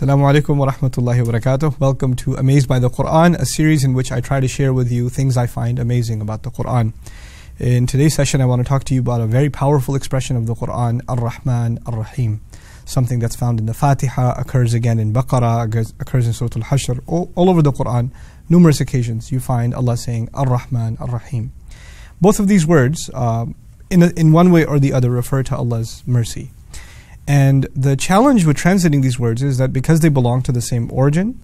Assalamu alaikum wa rahmatullahi wa barakatuh. Welcome to Amazed by the Qur'an, a series in which I try to share with you things I find amazing about the Qur'an. In today's session, I want to talk to you about a very powerful expression of the Qur'an, Ar-Rahman, Ar-Rahim. Something that's found in the Fatiha, occurs again in Baqarah, occurs in Surah Al-Hashr, all over the Qur'an. Numerous occasions you find Allah saying Ar-Rahman, Ar-Rahim. Both of these words, in one way or the other, refer to Allah's mercy. And the challenge with translating these words is that because they belong to the same origin,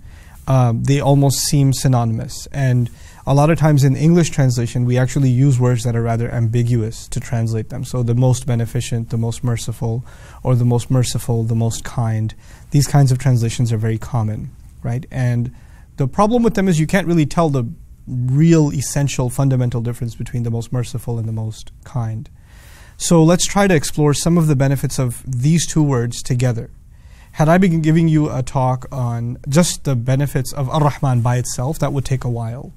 they almost seem synonymous. And a lot of times in English translation, we actually use words that are rather ambiguous to translate them. So the most beneficent, the most merciful, or the most kind. These kinds of translations are very common, right? And the problem with them is you can't really tell the real, essential, fundamental difference between the most merciful and the most kind. So let's try to explore some of the benefits of these two words together. Had I been giving you a talk on just the benefits of Ar-Rahman by itself, that would take a while.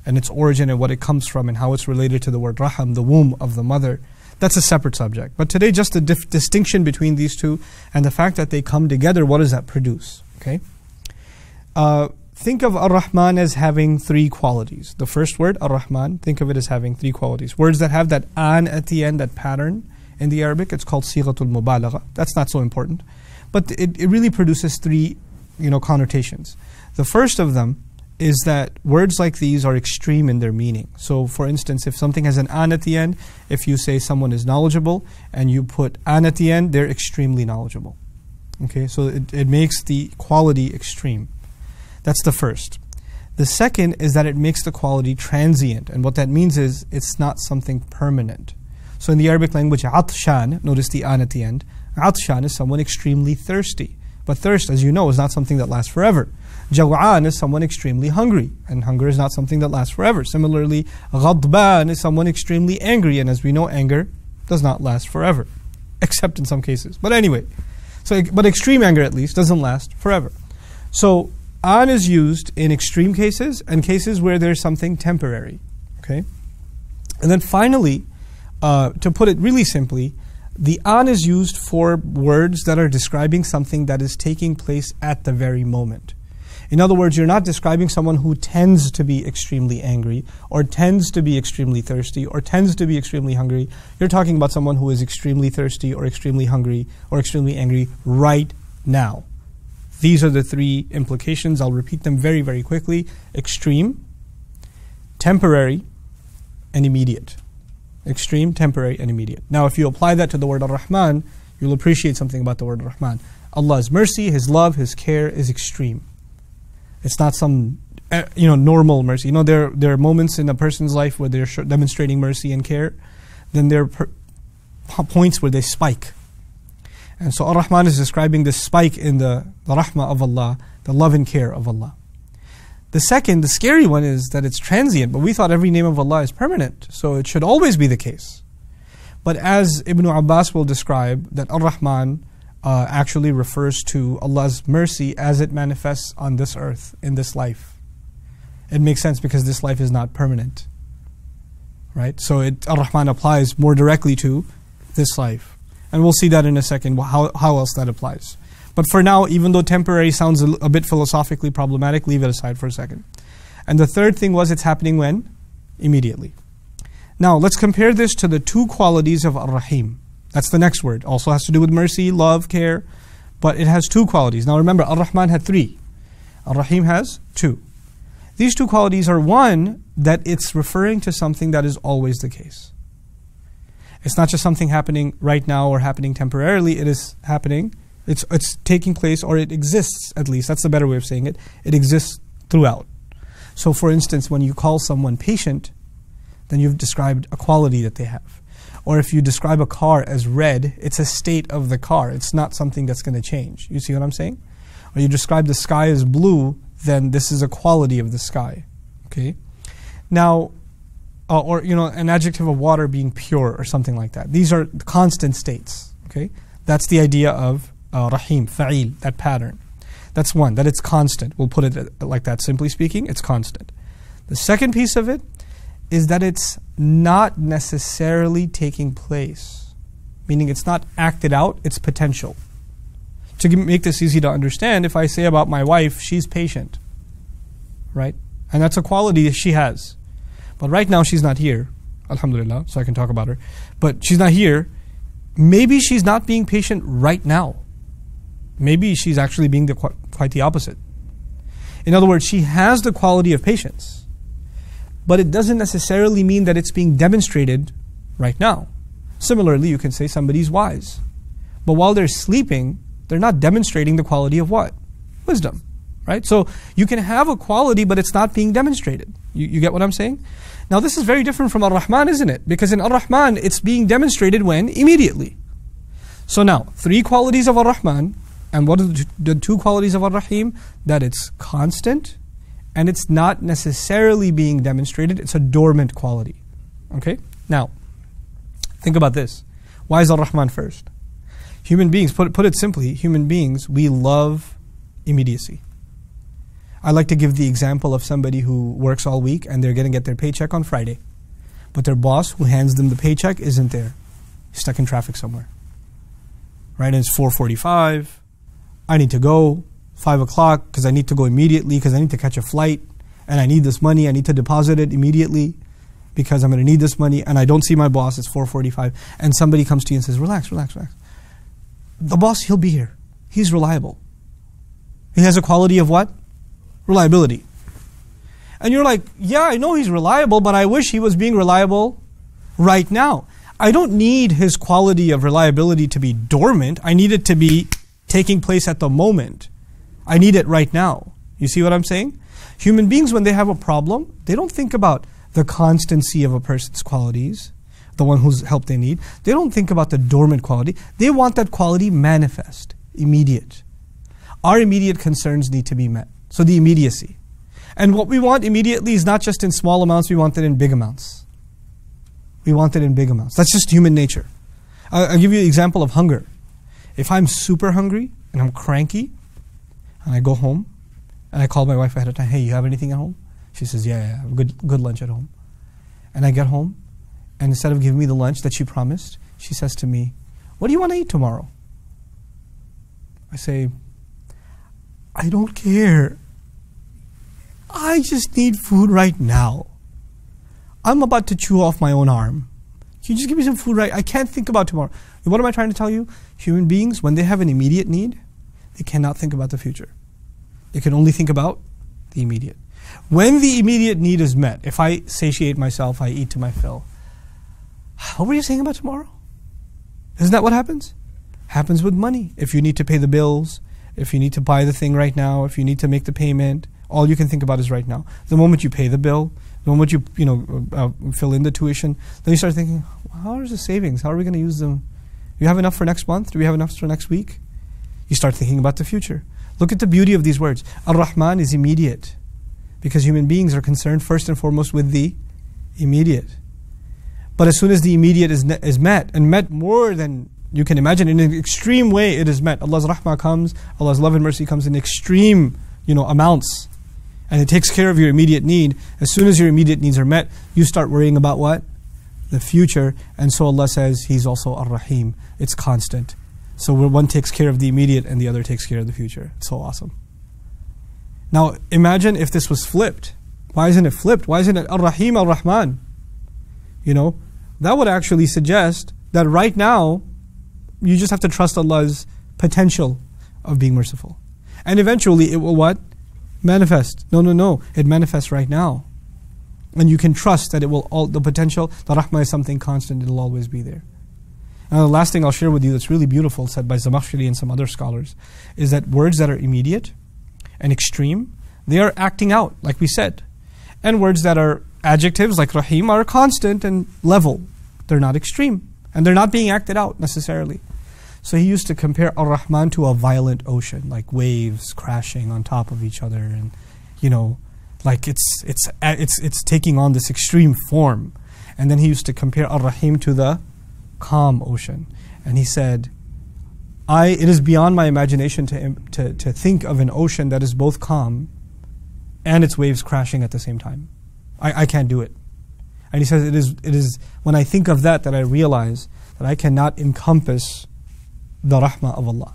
And its origin and what it comes from and how it's related to the word Raham, the womb of the mother, that's a separate subject. But today, just the distinction between these two and the fact that they come together, what does that produce? Okay. Think of Ar-Rahman as having three qualities. The first word, Ar-Rahman, think of it as having three qualities. Words that have that an at the end, that pattern in the Arabic, it's called Sighatul Mubalagha. That's not so important. But it really produces three connotations. The first of them is that words like these are extreme in their meaning. So for instance, if something has an an at the end, if you say someone is knowledgeable and you put an at the end, they're extremely knowledgeable. Okay, so it makes the quality extreme. That's the first. The second is that it makes the quality transient. And what that means is it's not something permanent. So in the Arabic language, atshan, notice the an at the end. Atshan is someone extremely thirsty. But thirst, as you know, is not something that lasts forever. Jaw'an is someone extremely hungry. And hunger is not something that lasts forever. Similarly, ghadban is someone extremely angry. And as we know, anger does not last forever. Except in some cases. But anyway, but extreme anger at least doesn't last forever. So an is used in extreme cases and cases where there's something temporary. Okay? And then finally, to put it really simply, the an is used for words that are describing something that is taking place at the very moment. In other words, you're not describing someone who tends to be extremely angry, or tends to be extremely thirsty, or tends to be extremely hungry. You're talking about someone who is extremely thirsty, or extremely hungry, or extremely angry right now. These are the three implications. I'll repeat them very, very quickly. Extreme, temporary, and immediate. Extreme, temporary, and immediate. Now, if you apply that to the word Ar-Rahman, you'll appreciate something about the word Ar-Rahman. Allah's mercy, His love, His care is extreme. It's not some normal mercy. There are moments in a person's life where they're demonstrating mercy and care. Then there are points where they spike. And so Ar-Rahman is describing this spike in the rahmah of Allah, the love and care of Allah. The second, the scary one, is that it's transient, but we thought every name of Allah is permanent, so it should always be the case. But as Ibn Abbas will describe, that Ar-Rahman actually refers to Allah's mercy as it manifests on this earth, in this life. It makes sense because this life is not permanent. Right? So Ar-Rahman applies more directly to this life. And we'll see that in a second, how else that applies. But for now, even though temporary sounds a bit philosophically problematic, leave it aside for a second. And the third thing was, it's happening when? Immediately. Now, let's compare this to the two qualities of Ar-Rahim. That's the next word. Also has to do with mercy, love, care. But it has two qualities. Now remember, Ar-Rahman had three. Ar-Rahim has two. These two qualities are, one, that it's referring to something that is always the case. It's not just something happening right now or happening temporarily. It is happening. It's taking place, or it exists at least. That's the better way of saying it. It exists throughout. So for instance, when you call someone patient, then you've described a quality that they have. Or if you describe a car as red, it's a state of the car. It's not something that's going to change. You see what I'm saying? Or you describe the sky as blue, then this is a quality of the sky. Okay? Now, or an adjective of water being pure or something like that. These are constant states. Okay, that's the idea of Rahim, Fa'il, that pattern. That's one, that it's constant. We'll put it like that, simply speaking, it's constant. The second piece of it is that it's not necessarily taking place, meaning it's not acted out, it's potential. make this easy to understand, if I say about my wife, she's patient, right? And that's a quality that she has. But right now she's not here, alhamdulillah, so I can talk about her. But she's not here. Maybe she's not being patient right now. Maybe she's actually being quite the opposite. In other words, she has the quality of patience, but it doesn't necessarily mean that it's being demonstrated right now. Similarly, you can say somebody's wise, but while they're sleeping, they're not demonstrating the quality of what? Wisdom, right? So you can have a quality, but it's not being demonstrated. You get what I'm saying? Now this is very different from Ar-Rahman, isn't it? Because in Ar-Rahman, it's being demonstrated when? Immediately. So now, 3 qualities of Ar-Rahman, and what are the 2 qualities of Ar-Rahim? That it's constant, and it's not necessarily being demonstrated. It's a dormant quality. Okay? Now, think about this. Why is Ar-Rahman first? Human beings, put it simply, human beings, we love immediacy. I like to give the example of somebody who works all week and they're going to get their paycheck on Friday. But their boss who hands them the paycheck isn't there. He's stuck in traffic somewhere. Right? And it's 4:45. I need to go 5 o'clock because I need to go immediately because I need to catch a flight and I need this money. I need to deposit it immediately because I'm going to need this money, and I don't see my boss. It's 4:45. And somebody comes to you and says, relax, relax, relax. The boss, he'll be here. He's reliable. He has a quality of what? Reliability. And you're like, yeah, I know he's reliable, but I wish he was being reliable right now. I don't need his quality of reliability to be dormant. I need it to be taking place at the moment. I need it right now. You see what I'm saying? Human beings, when they have a problem, they don't think about the constancy of a person's qualities, the one whose help they need. They don't think about the dormant quality. They want that quality manifest, immediate. Our immediate concerns need to be met. So the immediacy. And what we want immediately is not just in small amounts, we want it in big amounts. We want it in big amounts. That's just human nature. I'll give you an example of hunger. If I'm super hungry and I'm cranky, and I go home, and I call my wife ahead of time, hey, you have anything at home? She says, yeah, I have a good lunch at home. And I get home, and instead of giving me the lunch that she promised, she says to me, what do you want to eat tomorrow? I say, I don't care. I just need food right now. I'm about to chew off my own arm. Can you just give me some food right? I can't think about tomorrow. What am I trying to tell you? Human beings, when they have an immediate need, they cannot think about the future. They can only think about the immediate. When the immediate need is met, if I satiate myself, I eat to my fill. What were you saying about tomorrow? Isn't that what happens? Happens with money. If you need to pay the bills, if you need to buy the thing right now, if you need to make the payment, all you can think about is right now. The moment you pay the bill, the moment you fill in the tuition, then you start thinking, how is the savings? How are we going to use them? Do we have enough for next month? Do we have enough for next week? You start thinking about the future. Look at the beauty of these words. Ar-Rahman is immediate, because human beings are concerned first and foremost with the immediate. But as soon as the immediate is met, and met more than you can imagine, in an extreme way it is met. Allah's rahmah comes, Allah's love and mercy comes in extreme amounts. And it takes care of your immediate need. As soon as your immediate needs are met, you start worrying about what? The future. And so Allah says He's also Ar-Rahim. It's constant. So one takes care of the immediate and the other takes care of the future. It's so awesome. Now imagine if this was flipped. Why isn't it flipped? Why isn't it Ar-Rahim, Ar-Rahman? That would actually suggest that right now, you just have to trust Allah's potential of being merciful. And eventually it will what? Manifest. No. It manifests right now. And you can trust that it will the potential, the rahmah is something constant, it will always be there. Now the last thing I'll share with you that's really beautiful, said by Zamakhshari and some other scholars, is that words that are immediate and extreme, they are acting out, like we said. And words that are adjectives, like Rahim, are constant and level. They're not extreme. And they're not being acted out necessarily. So he used to compare Ar-Rahman to a violent ocean, like waves crashing on top of each other, and like it's taking on this extreme form. And then he used to compare Ar-Rahim to the calm ocean, and he said, it is beyond my imagination to think of an ocean that is both calm and its waves crashing at the same time. I can't do it. And he says, it is when I think of that I realize that I cannot encompass the rahmah of Allah.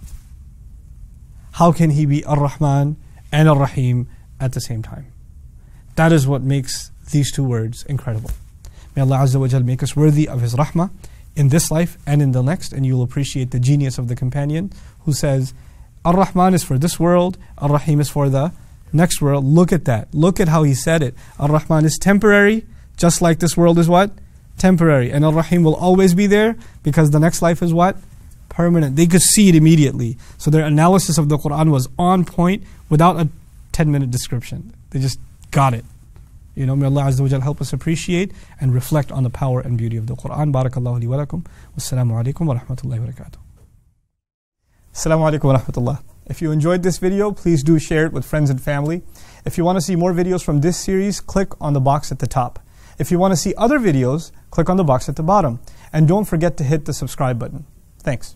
how can He be Ar-Rahman and Ar-Rahim at the same time? That is what makes these two words incredible. May Allah Azza wa Jal make us worthy of His rahmah in this life and in the next, and you will appreciate the genius of the companion who says, Ar-Rahman is for this world, Ar-Rahim is for the next world. Look at that. Look at how he said it. Ar-Rahman is temporary, just like this world is what? Temporary. And Ar-Rahim will always be there because the next life is what? Permanent. They could see it immediately. So their analysis of the Qur'an was on point without a 10-minute description. They just got it. May Allah Azza wa Jal help us appreciate and reflect on the power and beauty of the Qur'an. Barakallahu li wa lakum. Wassalamu alaikum wa rahmatullahi wa barakatuh. Assalamu alaikum wa rahmatullah. If you enjoyed this video, please do share it with friends and family. If you want to see more videos from this series, click on the box at the top. If you want to see other videos, click on the box at the bottom. And don't forget to hit the subscribe button. Thanks.